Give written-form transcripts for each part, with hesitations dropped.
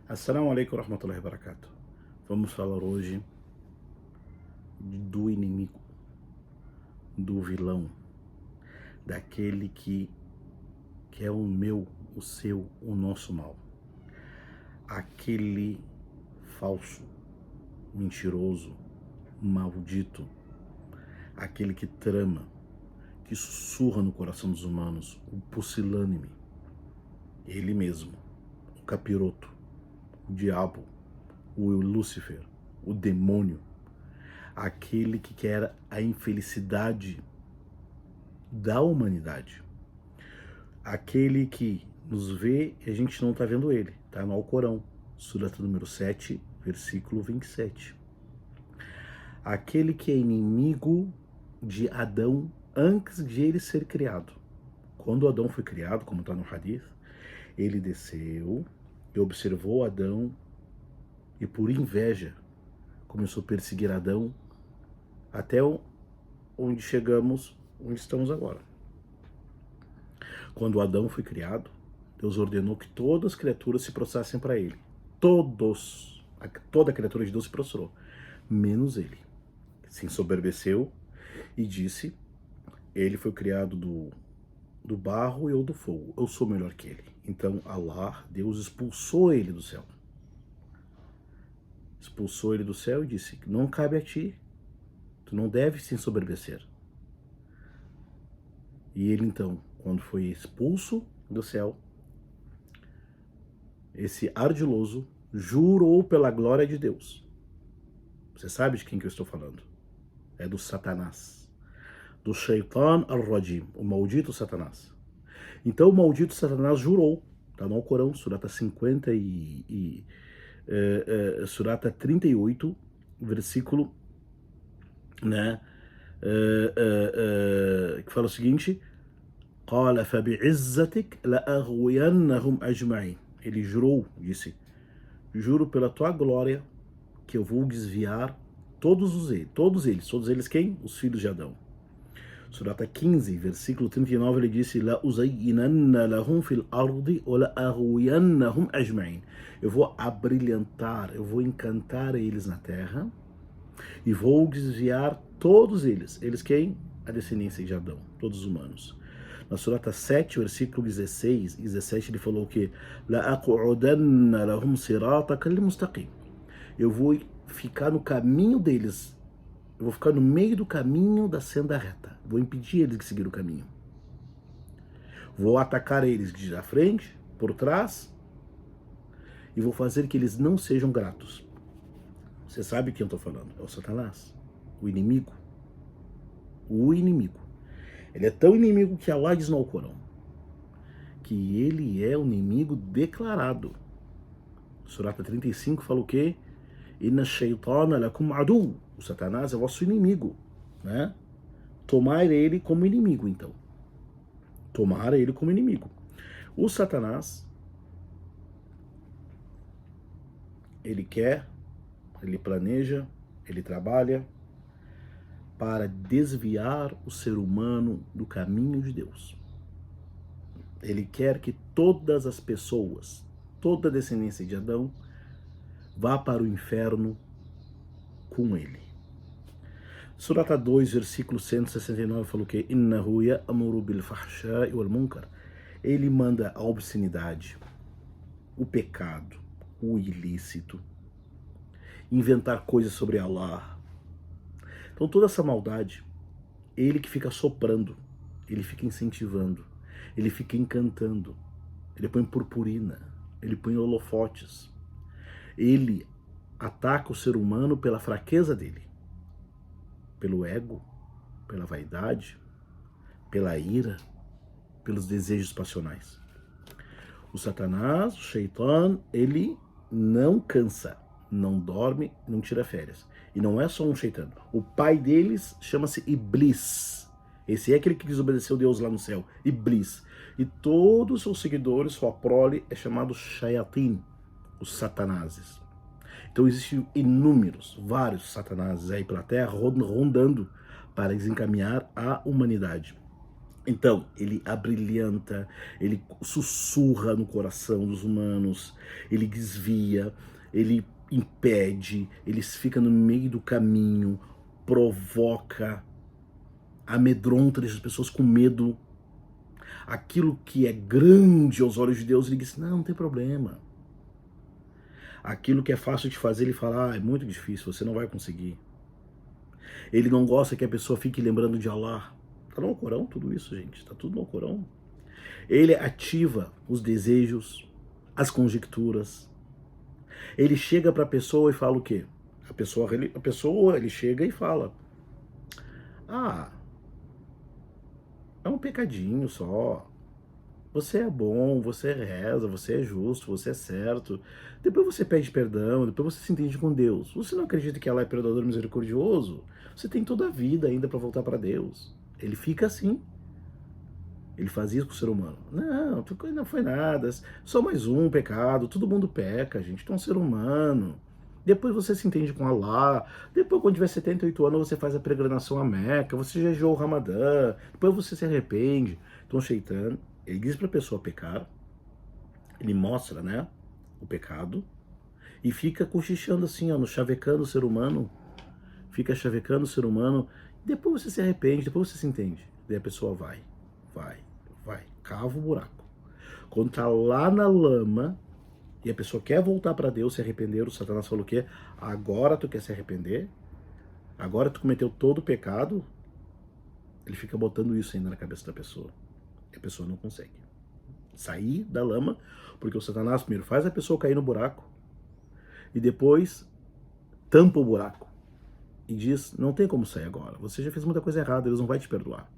Assalamu alaikum warahmatullahi wabarakatuh. Vamos falar hoje do inimigo, do vilão, daquele que é o meu, o seu, o nosso mal. Aquele falso, mentiroso, maldito, aquele que trama, que sussurra no coração dos humanos, o pusilânime, ele mesmo, o capiroto, o diabo, o Lúcifer, o demônio, aquele que quer a infelicidade da humanidade, aquele que nos vê e a gente não está vendo ele, está no Alcorão, Surata número 7, versículo 27. Aquele que é inimigo de Adão antes de ele ser criado. Quando Adão foi criado, como está no Hadith, ele desceu e observou Adão e por inveja começou a perseguir Adão até onde chegamos, onde estamos agora. Quando Adão foi criado, Deus ordenou que todas as criaturas se prostrassem para ele. Toda a criatura de Deus se prostrou, menos ele. Se ensoberbeceu e disse, ele foi criado do barro e eu do fogo, eu sou melhor que ele. Então Allah, Deus expulsou ele do céu. Expulsou ele do céu e disse, não cabe a ti, tu não deve se ensoberbecer. E ele então, quando foi expulso do céu, esse ardiloso jurou pela glória de Deus. Você sabe de quem que eu estou falando? É do Satanás, do Shaitan al-Rajim, o maldito Satanás. Então o maldito Satanás jurou, está no Alcorão, Surata 50 Surata 38, versículo, né, que fala o seguinte, قال فبعزتك لأغوينهم أجمعين. Ele jurou, disse, juro pela tua glória que eu vou desviar todos eles quem? Os filhos de Adão. Surata 15, versículo 39, ele disse, لَأُزَيِّنَنَّ لَهُمْ فِي الْأَرْضِ وَلَأَغْوِيَنَّهُمْ أَجْمَعِينَ. Eu vou abrilhantar, eu vou encantar eles na terra e vou desviar todos eles. Eles quem? A descendência de Adão, todos os humanos. Na Surata 7, versículo 16 e 17, ele falou que لَأَقْعُدَنَّ لَهُمْ صِرَاطَكَ الْمُسْتَقِيمَ. Eu vou ficar no caminho deles, eu vou ficar no meio do caminho da senda reta, vou impedir eles de seguir o caminho. Vou atacar eles de frente, por trás, e vou fazer que eles não sejam gratos. Você sabe quem eu estou falando? É o Satanás, o inimigo. O inimigo. Ele é tão inimigo que Allah diz no Alcorão que ele é o inimigo declarado. Surata 35 fala o quê? Inna shaytana lakum adu. O Satanás é o vosso inimigo, né? Tomar ele como inimigo, então. Tomar ele como inimigo. O Satanás, ele quer, ele planeja, ele trabalha para desviar o ser humano do caminho de Deus. Ele quer que todas as pessoas, toda a descendência de Adão, vá para o inferno com ele. Surata 2, versículo 169, falou que Innahu ya'muru bil fahsha'i wal munkar. Ele manda a obscenidade, o pecado, o ilícito, inventar coisas sobre Allah. Então toda essa maldade, ele que fica soprando, ele fica incentivando, ele fica encantando, ele põe purpurina, ele põe holofotes, ele ataca o ser humano pela fraqueza dele, pelo ego, pela vaidade, pela ira, pelos desejos passionais. O Satanás, o Shaitan, ele não cansa, não dorme, não tira férias. E não é só um Shaitan. O pai deles chama-se Iblis. Esse é aquele que desobedeceu Deus lá no céu, Iblis. E todos os seus seguidores, sua prole, é chamado Shayatin, os Satanases. Então existem inúmeros, vários Satanases aí pela terra rondando para desencaminhar a humanidade. Então, ele abrilhanta, ele sussurra no coração dos humanos, ele desvia, ele impede, ele fica no meio do caminho, provoca, amedronta, deixa as pessoas com medo. Aquilo que é grande aos olhos de Deus, ele diz, não tem problema. Aquilo que é fácil de fazer, ele fala, é muito difícil, você não vai conseguir. Ele não gosta que a pessoa fique lembrando de Allah. Tá no Alcorão tudo isso, gente, tá tudo no Alcorão. Ele ativa os desejos, as conjecturas. Ele chega para a pessoa e fala o quê? Ele chega e fala, ah, é um pecadinho só. Você é bom, você reza, você é justo, você é certo. Depois você pede perdão, depois você se entende com Deus. Você não acredita que Allah é perdoador e misericordioso? Você tem toda a vida ainda para voltar para Deus. Ele fica assim. Ele faz isso com o ser humano. Não foi nada. Só mais um pecado. Todo mundo peca, gente. Tu é um ser humano. Depois você se entende com Allah. Depois, quando tiver 78 anos, você faz a peregrinação a Meca. Você jejuou o Ramadã. Depois você se arrepende. Então, o Shaitan, ele diz para a pessoa pecar. Ele mostra, né, o pecado. E fica cochichando assim, ó, no chavecando o ser humano. Fica chavecando o ser humano. Depois você se arrepende. Depois você se entende. Daí a pessoa vai, cava o buraco. Quando tá lá na lama e a pessoa quer voltar para Deus, se arrepender, o Satanás falou o quê? Agora tu quer se arrepender? Agora tu cometeu todo o pecado? Ele fica botando isso ainda na cabeça da pessoa. E a pessoa não consegue sair da lama, porque o Satanás primeiro faz a pessoa cair no buraco e depois tampa o buraco e diz, não tem como sair agora, você já fez muita coisa errada, Deus não vai te perdoar.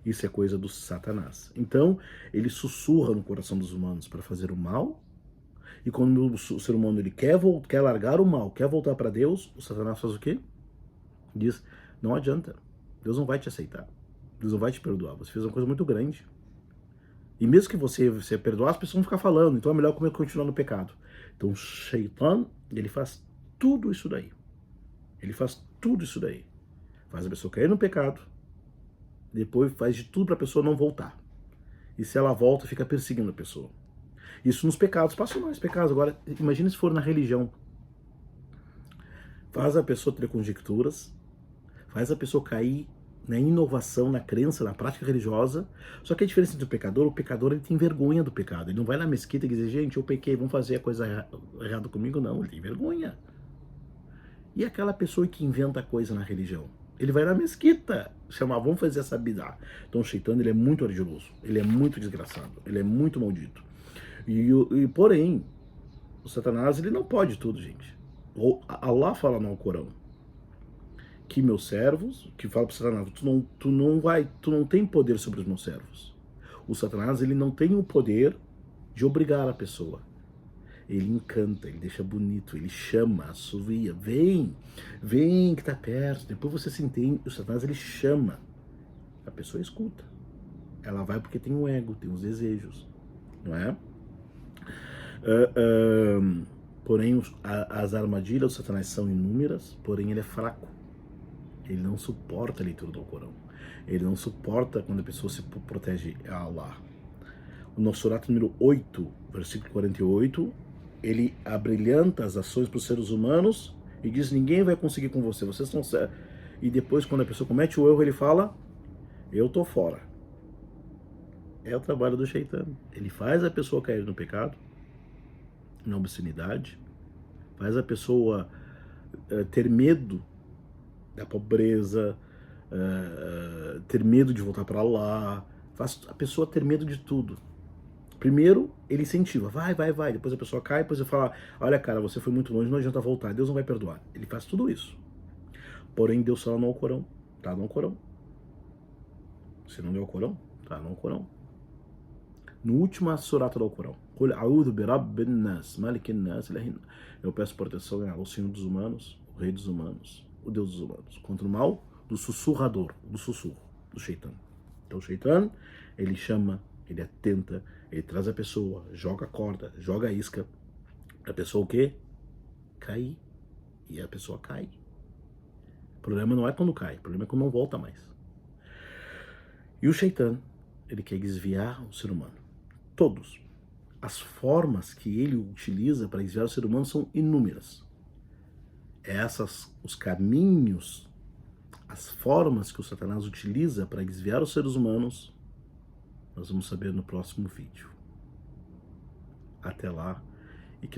Isso é coisa do Satanás. Então, ele sussurra no coração dos humanos para fazer o mal, e quando o ser humano ele quer largar o mal, quer voltar para Deus, o Satanás faz o quê? Diz, não adianta, Deus não vai te aceitar, Deus não vai te perdoar, você fez uma coisa muito grande. E mesmo que você perdoar, as pessoas vão ficar falando, então é melhor continuar no pecado. Então, o Shaitan, ele faz tudo isso daí. Ele faz tudo isso daí. Faz a pessoa cair no pecado, depois faz de tudo para a pessoa não voltar. E se ela volta, fica perseguindo a pessoa. Isso nos pecados, passam mais pecados. Agora, imagina se for na religião. Faz a pessoa ter conjecturas, faz a pessoa cair na inovação, na crença, na prática religiosa. Só que a diferença entre o pecador ele tem vergonha do pecado. Ele não vai na mesquita e dizer, gente, eu pequei, vamos fazer a coisa errada comigo. Não, ele tem vergonha. E aquela pessoa que inventa coisa na religião? Ele vai na mesquita, chamar, vamos fazer essa bidá. Então o Shaitan, ele é muito ardiloso, ele é muito desgraçado, ele é muito maldito. Porém, o Satanás, ele não pode tudo, gente. Allah fala no Alcorão que meus servos, que fala para o Satanás, tu não tem poder sobre os meus servos. O Satanás, ele não tem o poder de obrigar a pessoa. Ele encanta, ele deixa bonito, ele chama, assovia, vem que tá perto, depois você se entende. O Satanás, ele chama, a pessoa escuta. Ela vai porque tem um ego, tem os desejos, não é? Porém, as armadilhas do Satanás são inúmeras, porém ele é fraco. Ele não suporta a leitura do Alcorão. Ele não suporta quando a pessoa se protege a Allah. No Surat número 8, versículo 48, ele abrilhanta as ações para os seres humanos e diz, ninguém vai conseguir com você, vocês estão certos. E depois, quando a pessoa comete o erro, ele fala, eu tô fora. É o trabalho do Shaitan. Ele faz a pessoa cair no pecado, na obscenidade, faz a pessoa ter medo da pobreza, ter medo de voltar para lá, faz a pessoa ter medo de tudo. Primeiro, ele incentiva, vai, depois a pessoa cai, depois ele fala, olha cara, você foi muito longe, não adianta voltar, Deus não vai perdoar. Ele faz tudo isso. Porém, Deus fala no Alcorão, tá no Alcorão. Se não deu Alcorão, tá no Alcorão. No último surata do Alcorão, eu peço proteção ao Senhor dos humanos, o Rei dos humanos, o Deus dos humanos, contra o mal do sussurrador, do sussurro, do Shaitan. Então o Shaitan, ele chama, ele atenta, ele traz a pessoa, joga a corda, joga a isca, a pessoa o quê? Cair. E a pessoa cai. O problema não é quando cai, o problema é quando não volta mais. E o Shaitan, ele quer desviar o ser humano. Todos. As formas que ele utiliza para desviar o ser humano são inúmeras. Os caminhos, as formas que o Satanás utiliza para desviar os seres humanos, nós vamos saber no próximo vídeo. Até lá.